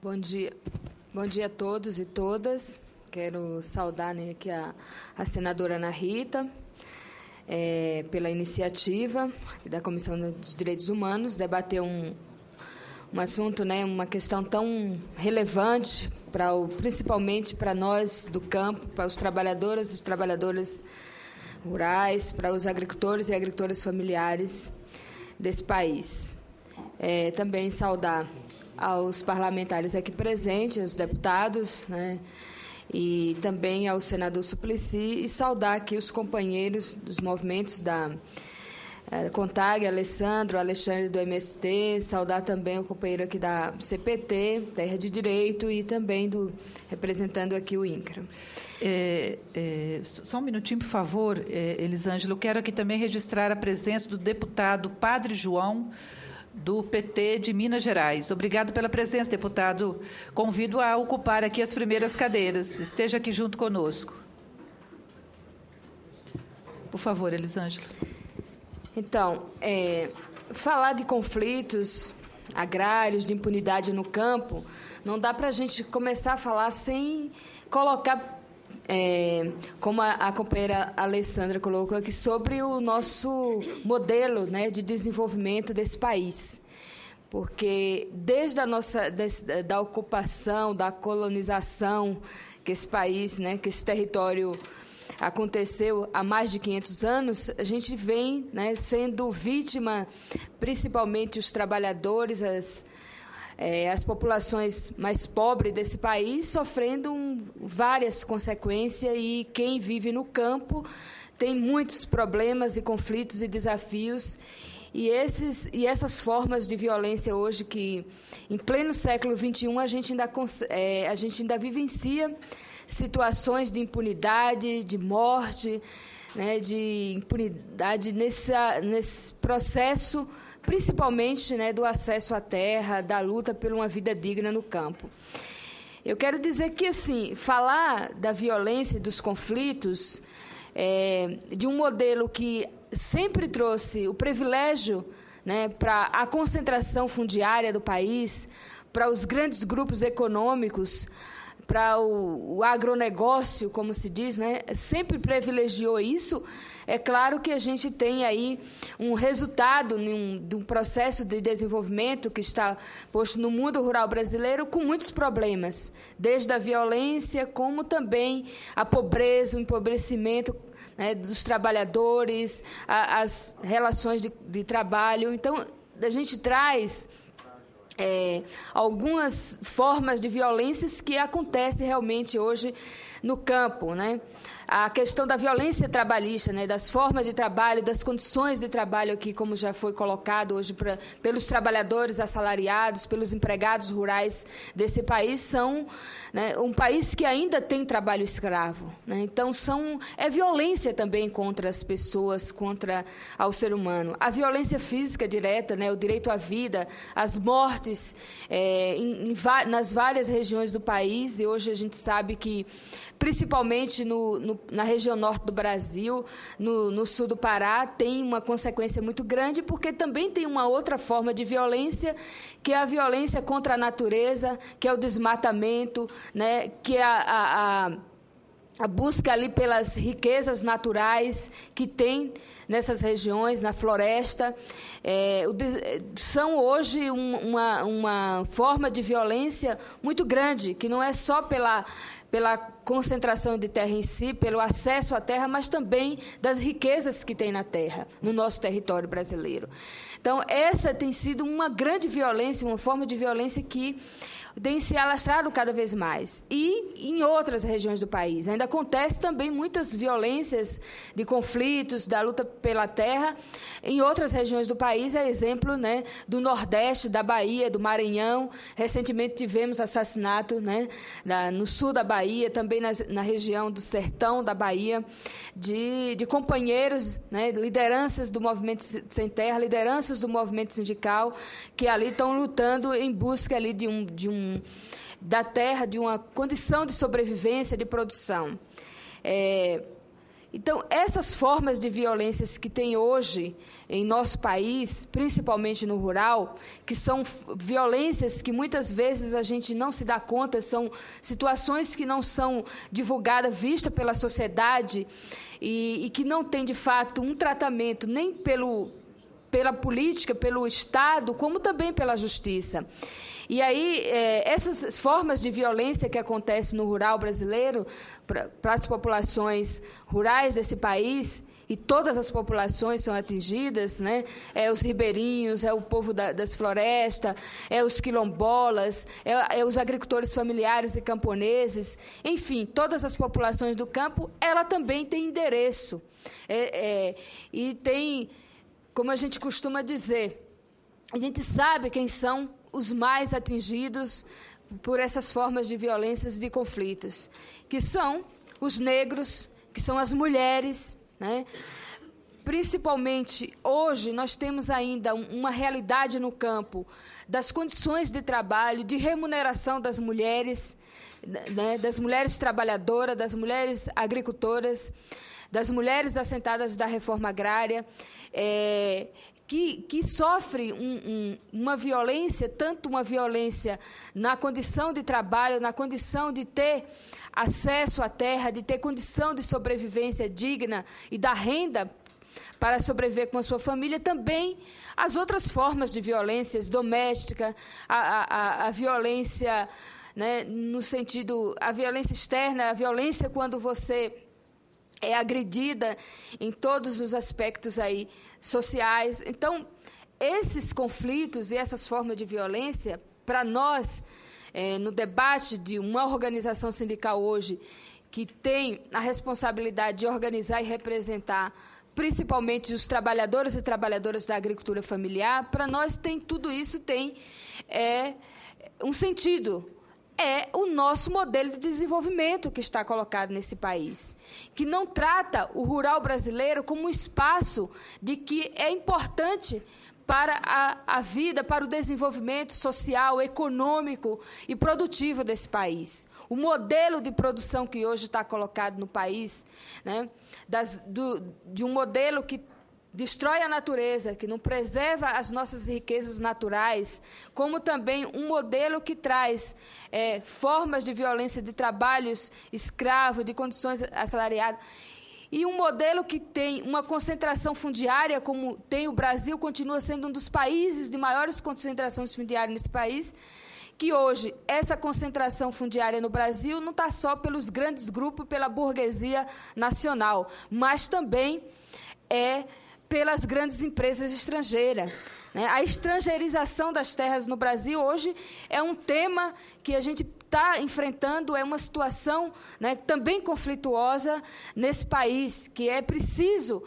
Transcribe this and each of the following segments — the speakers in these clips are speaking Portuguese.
Bom dia a todos e todas. Quero saudar, né, aqui a senadora Ana Rita, pela iniciativa da Comissão dos Direitos Humanos, debater um assunto, né, uma questão tão relevante, principalmente para nós do campo, para os trabalhadores e trabalhadoras rurais, para os agricultores e agricultoras familiares desse país. Também saudar aos parlamentares aqui presentes, aos deputados, né, e também ao senador Suplicy, e saudar aqui os companheiros dos movimentos da CONTAG, Alessandro, Alexandre do MST, saudar também o companheiro aqui da CPT, Terra de Direito, e também representando aqui o INCRA. Só um minutinho, por favor, Elisângela. Eu quero aqui também registrar a presença do deputado Padre João, do PT de Minas Gerais. Obrigado pela presença, deputado. Convido a ocupar aqui as primeiras cadeiras. Esteja aqui junto conosco. Por favor, Elisângela. Então, falar de conflitos agrários, de impunidade no campo, não dá para a gente começar a falar sem colocar, como a companheira Alessandra colocou aqui, sobre o nosso modelo, né, de desenvolvimento desse país. Porque desde da ocupação, da colonização que esse país, né, que esse território aconteceu há mais de 500 anos, a gente vem, né, sendo vítima, principalmente os trabalhadores, as populações mais pobres desse país, sofrendo várias consequências, e quem vive no campo tem muitos problemas e conflitos e desafios. E essas formas de violência hoje, que em pleno século XXI a gente ainda vivencia situações de impunidade, de morte, né, de impunidade nesse processo, principalmente, né, do acesso à terra, da luta por uma vida digna no campo. Eu quero dizer que, assim, falar da violência e dos conflitos, de um modelo que sempre trouxe o privilégio, né, para a concentração fundiária do país, para os grandes grupos econômicos, para o agronegócio, como se diz, né, sempre privilegiou isso. É claro que a gente tem aí um resultado de um processo de desenvolvimento que está posto no mundo rural brasileiro com muitos problemas, desde a violência, como também a pobreza, o empobrecimento, né, dos trabalhadores, as relações de trabalho. Então, a gente traz algumas formas de violências que acontecem realmente hoje no campo, né? A questão da violência trabalhista, né, das formas de trabalho, das condições de trabalho aqui, como já foi colocado hoje pelos trabalhadores assalariados, pelos empregados rurais desse país, são, né, um país que ainda tem trabalho escravo, né? Então, é violência também contra as pessoas, contra ao ser humano. A violência física direta, né, o direito à vida, as mortes nas várias regiões do país, e hoje a gente sabe que, principalmente na região norte do Brasil, no sul do Pará, tem uma consequência muito grande, porque também tem uma outra forma de violência, que é a violência contra a natureza, que é o desmatamento, né, que é a busca ali pelas riquezas naturais que tem nessas regiões, na floresta. São hoje uma forma de violência muito grande, que não é só pela concentração de terra em si, pelo acesso à terra, mas também das riquezas que tem na terra, no nosso território brasileiro. Então, essa tem sido uma grande violência, uma forma de violência que tem se alastrado cada vez mais. E em outras regiões do país ainda acontece também muitas violências de conflitos, da luta pela terra. Em outras regiões do país, é exemplo, né, do Nordeste, da Bahia, do Maranhão. Recentemente tivemos assassinato, né, no sul da Bahia, também na região do Sertão da Bahia, de companheiros, né, lideranças do Movimento Sem Terra, lideranças do movimento sindical, que ali estão lutando em busca ali da terra, de uma condição de sobrevivência, de produção. Então, essas formas de violências que tem hoje em nosso país, principalmente no rural, que são violências que muitas vezes a gente não se dá conta, são situações que não são divulgadas, vistas pela sociedade e que não tem, de fato, um tratamento nem pela política, pelo Estado, como também pela justiça. E aí, essas formas de violência que acontecem no rural brasileiro, para as populações rurais desse país, e todas as populações são atingidas, né? Os ribeirinhos, o povo das florestas, os quilombolas, os agricultores familiares e camponeses, enfim, todas as populações do campo, ela também tem endereço. E tem, como a gente costuma dizer, a gente sabe quem são os mais atingidos por essas formas de violências e de conflitos, que são os negros, que são as mulheres, né? Principalmente, hoje, nós temos ainda uma realidade no campo das condições de trabalho, de remuneração das mulheres, né? Das mulheres trabalhadoras, das mulheres agricultoras, das mulheres assentadas da reforma agrária, que sofre uma violência, tanto uma violência na condição de trabalho, na condição de ter acesso à terra, de ter condição de sobrevivência digna e da renda para sobreviver com a sua família, também as outras formas de violências doméstica, a violência, né, no sentido, a violência externa, a violência quando você é agredida em todos os aspectos aí sociais. Então, esses conflitos e essas formas de violência, para nós, no debate de uma organização sindical hoje, que tem a responsabilidade de organizar e representar principalmente os trabalhadores e trabalhadoras da agricultura familiar, para nós tudo isso tem um sentido. É o nosso modelo de desenvolvimento que está colocado nesse país, que não trata o rural brasileiro como um espaço de que é importante para a vida, para o desenvolvimento social, econômico e produtivo desse país. O modelo de produção que hoje está colocado no país, né, de um modelo que destrói a natureza, que não preserva as nossas riquezas naturais, como também um modelo que traz formas de violência de trabalhos escravos, de condições assalariadas, e um modelo que tem uma concentração fundiária, como tem o Brasil, continua sendo um dos países de maiores concentrações fundiárias nesse país, que hoje essa concentração fundiária no Brasil não está só pelos grandes grupos, pela burguesia nacional, mas também pelas grandes empresas estrangeiras. Né? A estrangeirização das terras no Brasil hoje é um tema que a gente está enfrentando, é uma situação, né, também conflituosa nesse país, que é preciso,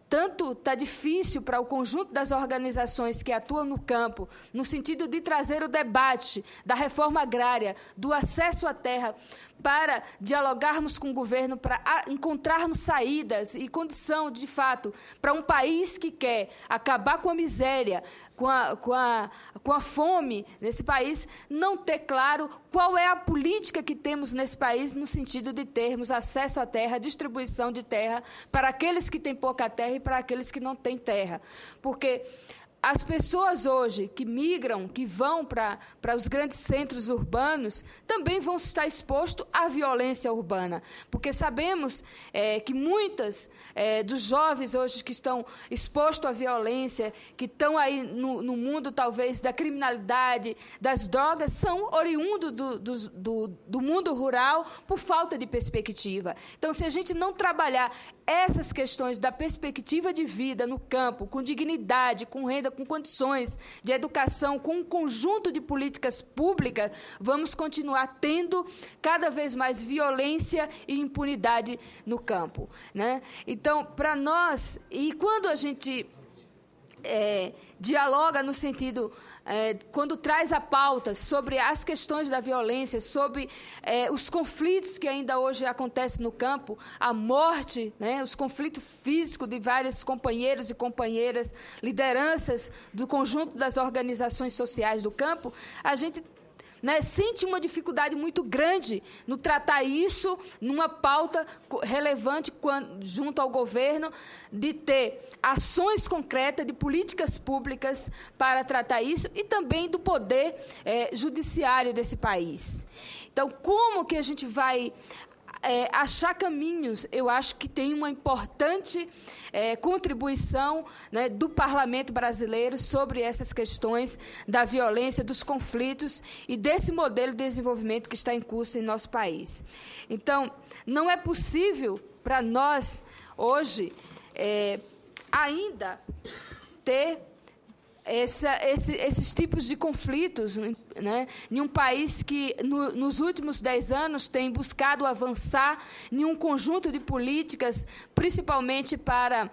tanto está difícil para o conjunto das organizações que atuam no campo, no sentido de trazer o debate da reforma agrária, do acesso à terra, para dialogarmos com o governo, para encontrarmos saídas e condição, de fato, para um país que quer acabar com a miséria, com a fome nesse país, não ter claro qual é a política que temos nesse país no sentido de termos acesso à terra, distribuição de terra para aqueles que têm pouca terra e para aqueles que não têm terra. Porque as pessoas hoje que migram, que vão para os grandes centros urbanos, também vão estar expostos à violência urbana, porque sabemos que muitas dos jovens hoje que estão expostos à violência, que estão aí no mundo, talvez, da criminalidade, das drogas, são oriundos do mundo rural por falta de perspectiva. Então, se a gente não trabalhar essas questões da perspectiva de vida no campo, com dignidade, com renda, com condições de educação, com um conjunto de políticas públicas, vamos continuar tendo cada vez mais violência e impunidade no campo, né? Então, para nós, e quando a gente dialoga no sentido, quando traz a pauta sobre as questões da violência, sobre os conflitos que ainda hoje acontecem no campo, a morte, né, os conflitos físicos de vários companheiros e companheiras, lideranças do conjunto das organizações sociais do campo, a gente né, sente uma dificuldade muito grande no tratar isso numa pauta relevante junto ao governo, de ter ações concretas de políticas públicas para tratar isso e também do poder judiciário desse país. Então, como que a gente vai achar caminhos? Eu acho que tem uma importante contribuição, né, do parlamento brasileiro sobre essas questões da violência, dos conflitos e desse modelo de desenvolvimento que está em curso em nosso país. Então, não é possível para nós, hoje, ainda ter esses tipos de conflitos, né, em um país que, nos últimos 10 anos, tem buscado avançar em um conjunto de políticas, principalmente para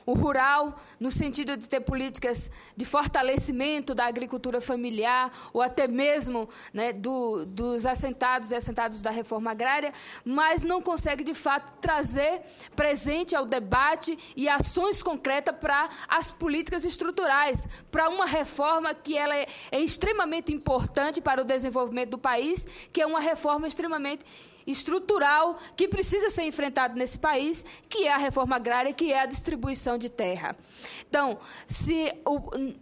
o rural, no sentido de ter políticas de fortalecimento da agricultura familiar, ou até mesmo, né, dos assentados e assentados da reforma agrária, mas não consegue, de fato, trazer presente ao debate e ações concretas para as políticas estruturais, para uma reforma que ela é extremamente importante para o desenvolvimento do país, que é uma reforma extremamente estrutural que precisa ser enfrentado nesse país, que é a reforma agrária, que é a distribuição de terra. Então, se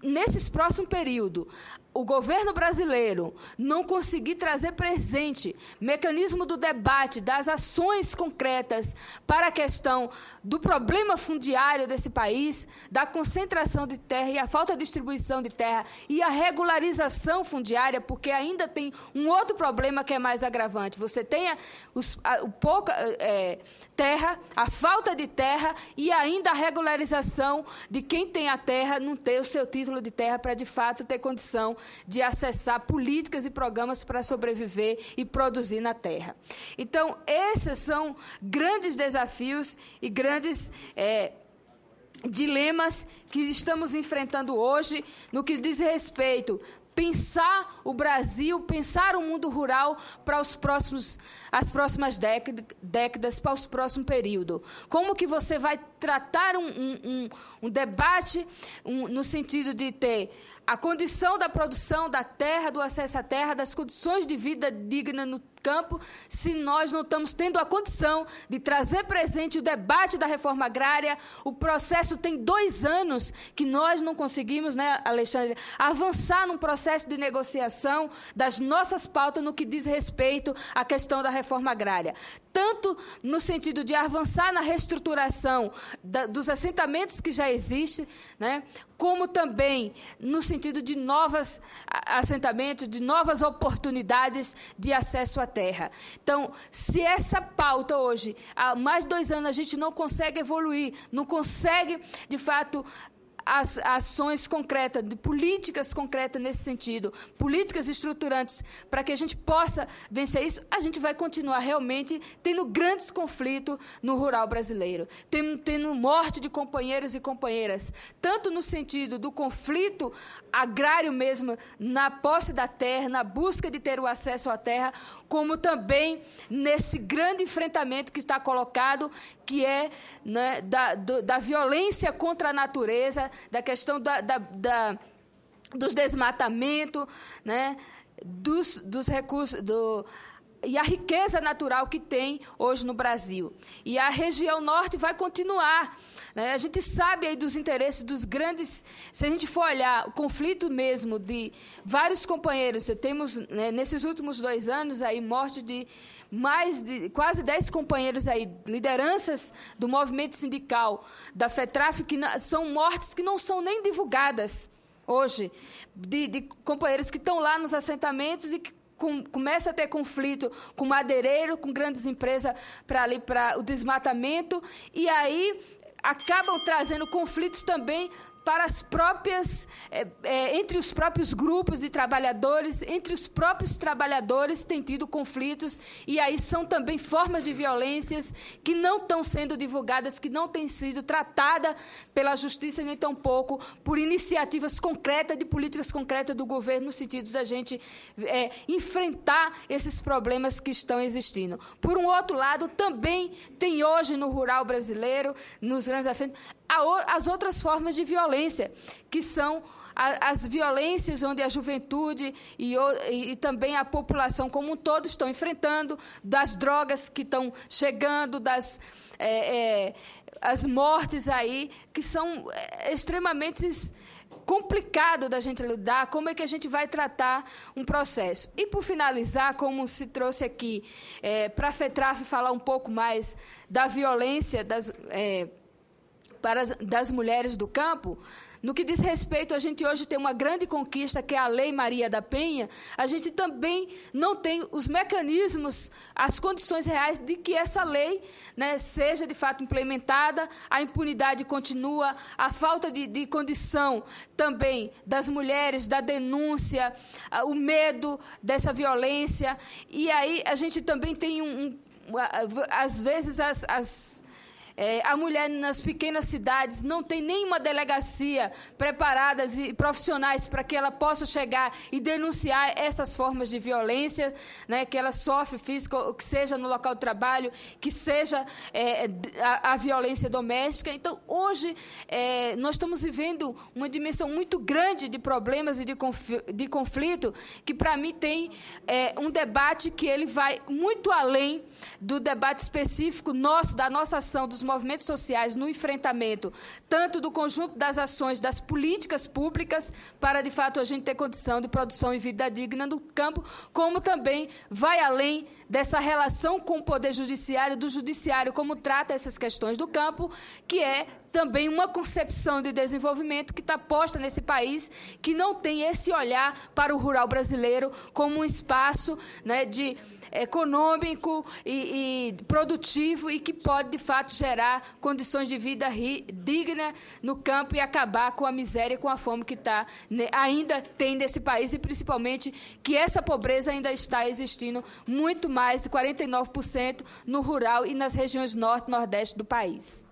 nesse próximo período o governo brasileiro não conseguir trazer presente mecanismo do debate, das ações concretas para a questão do problema fundiário desse país, da concentração de terra e a falta de distribuição de terra e a regularização fundiária, porque ainda tem um outro problema que é mais agravante. Você tem pouca terra, a falta de terra e ainda a regularização de quem tem a terra não ter o seu título de terra para, de fato, ter condição de acessar políticas e programas para sobreviver e produzir na terra. Então, esses são grandes desafios e grandes dilemas que estamos enfrentando hoje no que diz respeito pensar o Brasil, pensar o mundo rural para as próximas décadas, para os próximos períodos. Como que você vai tratar um debate no sentido de ter a condição da produção da terra, do acesso à terra, das condições de vida digna no campo, se nós não estamos tendo a condição de trazer presente o debate da reforma agrária. O processo tem 2 anos que nós não conseguimos, né, Alexandre, avançar num processo de negociação das nossas pautas no que diz respeito à questão da reforma agrária. Tanto no sentido de avançar na reestruturação dos assentamentos que já existem, né, como também no sentido de novos assentamentos, de novas oportunidades de acesso à terra. Então, se essa pauta hoje, há mais de 2 anos, a gente não consegue evoluir, não consegue, de fato, as ações concretas, de políticas concretas nesse sentido, políticas estruturantes, para que a gente possa vencer isso, a gente vai continuar realmente tendo grandes conflitos no rural brasileiro, tendo morte de companheiros e companheiras, tanto no sentido do conflito agrário mesmo, na posse da terra, na busca de ter o acesso à terra, como também nesse grande enfrentamento que está colocado, que é, né, da violência contra a natureza, da questão dos desmatamentos, né, dos recursos, e a riqueza natural que tem hoje no Brasil. E a região norte vai continuar, né? A gente sabe aí dos interesses dos grandes... Se a gente for olhar o conflito mesmo de vários companheiros, temos, né, nesses últimos 2 anos, aí, morte de quase 10 companheiros aí, lideranças do movimento sindical, da FETRAF, que são mortes que não são nem divulgadas hoje, de companheiros que estão lá nos assentamentos e que começa a ter conflito com madeireiro, com grandes empresas para o desmatamento, e aí acabam trazendo conflitos também para as próprias, entre os próprios grupos de trabalhadores, entre os próprios trabalhadores tem tido conflitos, e aí são também formas de violências que não estão sendo divulgadas, que não têm sido tratadas pela justiça, nem tampouco por iniciativas concretas, de políticas concretas do governo, no sentido da gente enfrentar esses problemas que estão existindo. Por um outro lado, também tem hoje no rural brasileiro, nos grandes afetos, as outras formas de violência, violência, que são as violências onde a juventude e também a população como um todo estão enfrentando, das drogas que estão chegando, as mortes aí, que são extremamente complicado da gente lidar, como é que a gente vai tratar um processo. E, por finalizar, como se trouxe aqui, para a FETRAF falar um pouco mais da violência das mulheres do campo, no que diz respeito, a gente hoje tem uma grande conquista, que é a Lei Maria da Penha. A gente também não tem os mecanismos, as condições reais de que essa lei, né, seja de fato implementada. A impunidade continua, a falta de condição também das mulheres, da denúncia, o medo dessa violência. E aí a gente também tem às vezes a mulher nas pequenas cidades não tem nenhuma delegacia preparadas e profissionais para que ela possa chegar e denunciar essas formas de violência, né, que ela sofre física, que seja no local de trabalho, que seja a violência doméstica. Então, hoje, nós estamos vivendo uma dimensão muito grande de problemas e de conflito, que, para mim, tem um debate que ele vai muito além do debate específico da nossa ação, dos movimentos sociais no enfrentamento, tanto do conjunto das ações, das políticas públicas, para, de fato, a gente ter condição de produção e vida digna no campo, como também vai além dessa relação com o Poder Judiciário, do Judiciário, como trata essas questões do campo, que é também uma concepção de desenvolvimento que está posta nesse país, que não tem esse olhar para o rural brasileiro como um espaço, né, econômico e produtivo, e que pode, de fato, gerar condições de vida digna no campo e acabar com a miséria e com a fome que ainda tem nesse país, e principalmente que essa pobreza ainda está existindo muito mais de 49% no rural e nas regiões norte e nordeste do país.